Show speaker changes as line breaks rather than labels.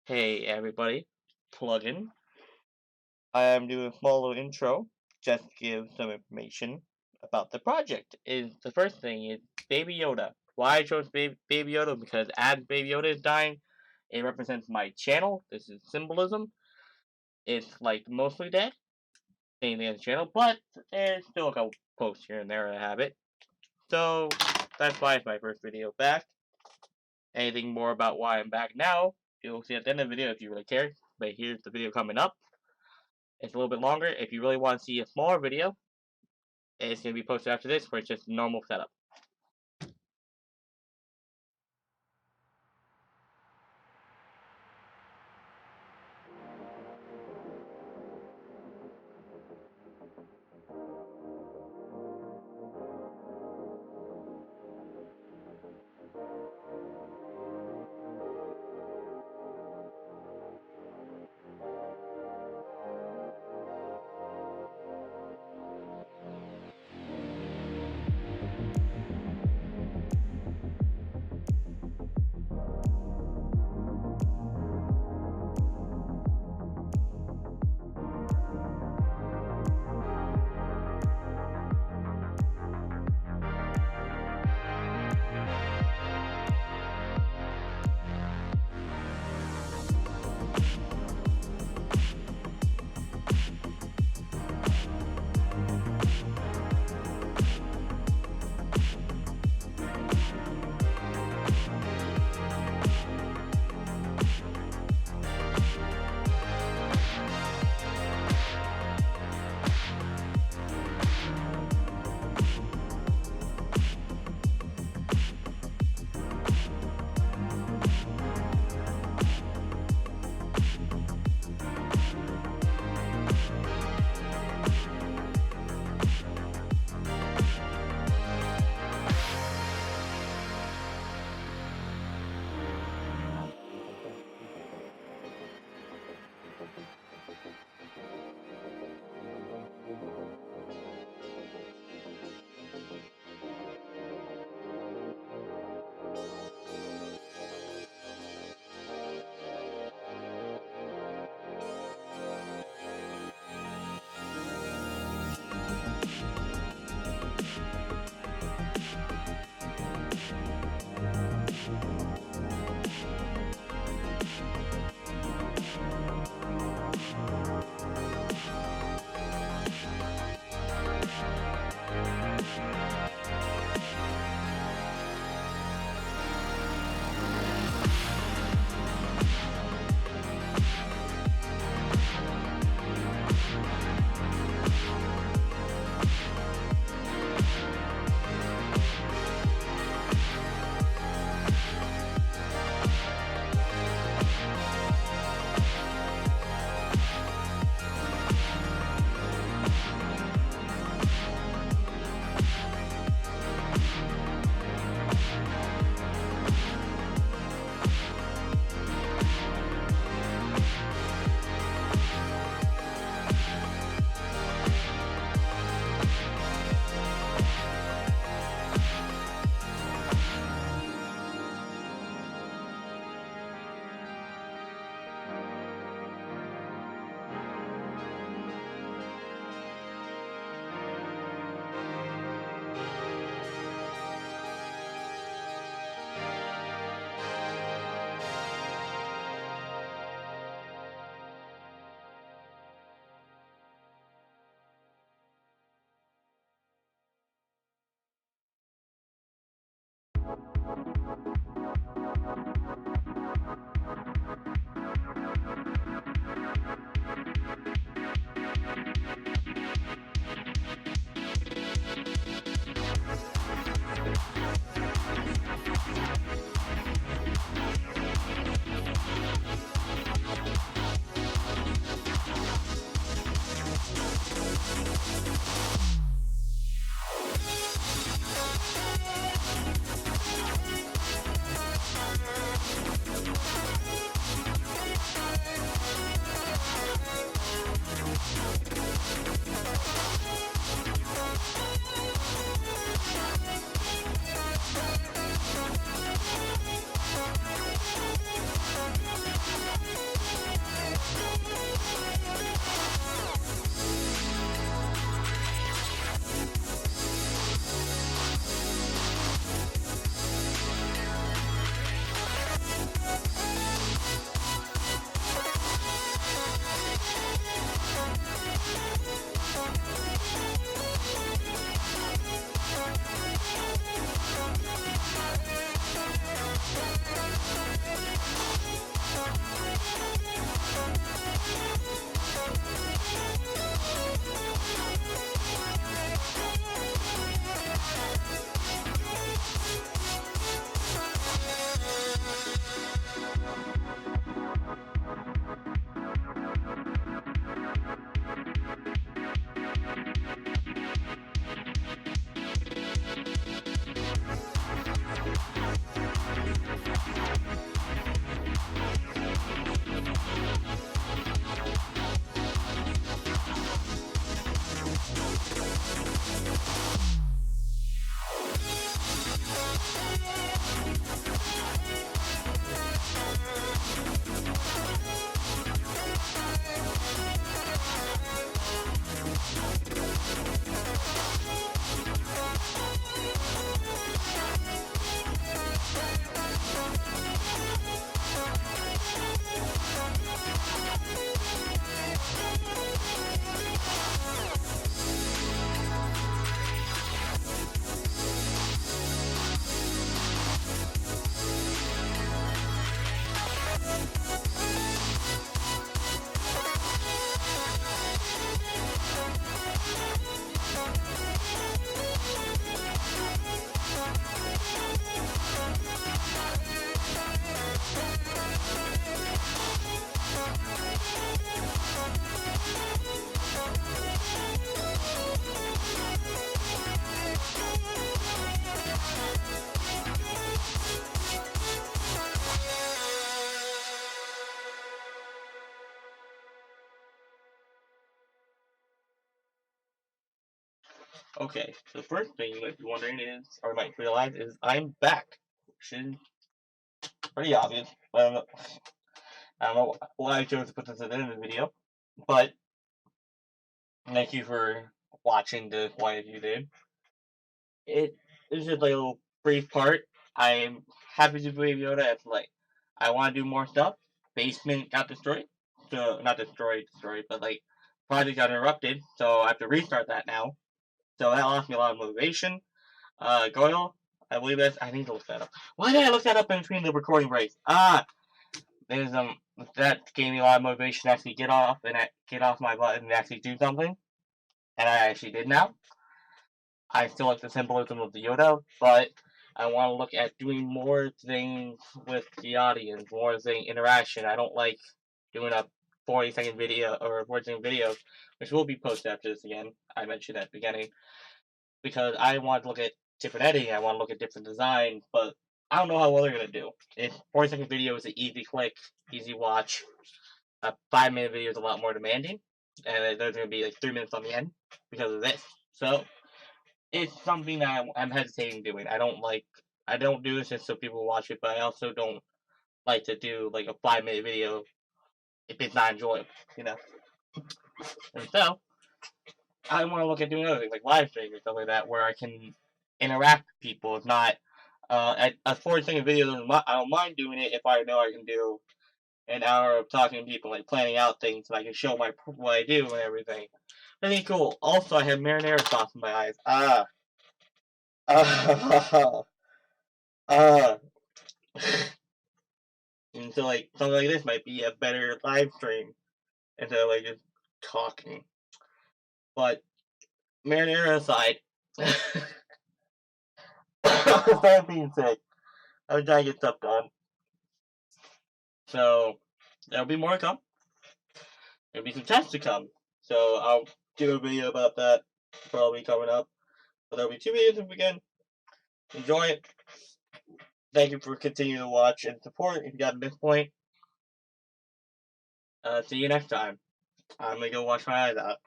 Hey everybody, plugin. I am doing a small little intro just to give some information about the project. Is the first thing is Baby Yoda. Why I chose Baby Yoda? Because as Baby Yoda is dying, it represents my channel. This is symbolism. It's like mostly dead, same thing as the channel, but there's still a couple posts here and there that have it. So that's why it's my first video back. Anything more about why I'm back now, you'll see at the end of the video if you really care. But here's the video coming up. It's a little bit longer. If you really want to see a smaller video, it's going to be posted after this, where it's just a normal setup. Okay, so the first thing you might be wondering is, or might realize, is I'm back, which is pretty obvious. I don't know why I chose to put this at the end of the video, but thank you for watching the one if you did. It is just like a little brief part. I'm happy to be Yoda. It's like I want to do more stuff. Basement got destroyed, so not destroyed, but like project got interrupted, so I have to restart that now. So that lost me a lot of motivation. Goyle, I believe I need to look that up. Why did I look that up in between the recording breaks? There's that gave me a lot of motivation to actually get off my butt and actually do something, and I actually did now. I still like the symbolism of the Yoda, but I want to look at doing more things with the audience, more thing interaction. I don't like doing a 40-second video or a 40-second video, which will be posted after this again. I mentioned at the beginning because I want to look at different editing. I want to look at different designs, but I don't know how well they're gonna do. If 40-second video is an easy click, easy watch, a 5-minute video is a lot more demanding, and there's gonna be like 3 minutes on the end because of this. So it's something that I'm hesitating doing. I don't do this just so people watch it, but I also don't like to do like a 5-minute video if it's not enjoyable, you know. And so I want to look at doing other things like live streaming or stuff like that, where I can interact with people. If not, a 40-second video, I don't mind doing it if I know I can do an hour of talking to people, like planning out things, and I can show my what I do and everything. Really cool. Also, I have marinara sauce in my eyes. Ah, ah. And so, like, something like this might be a better live stream instead of, like, just talking. But, marinara aside, that being said, I'm trying to get stuff done. So, there'll be more to come. There'll be some tests to come. So, I'll do a video about that probably coming up. But there'll be 2 videos this weekend. Enjoy it. Thank you for continuing to watch and support if you got to this point. See you next time. I'm gonna go wash my eyes out.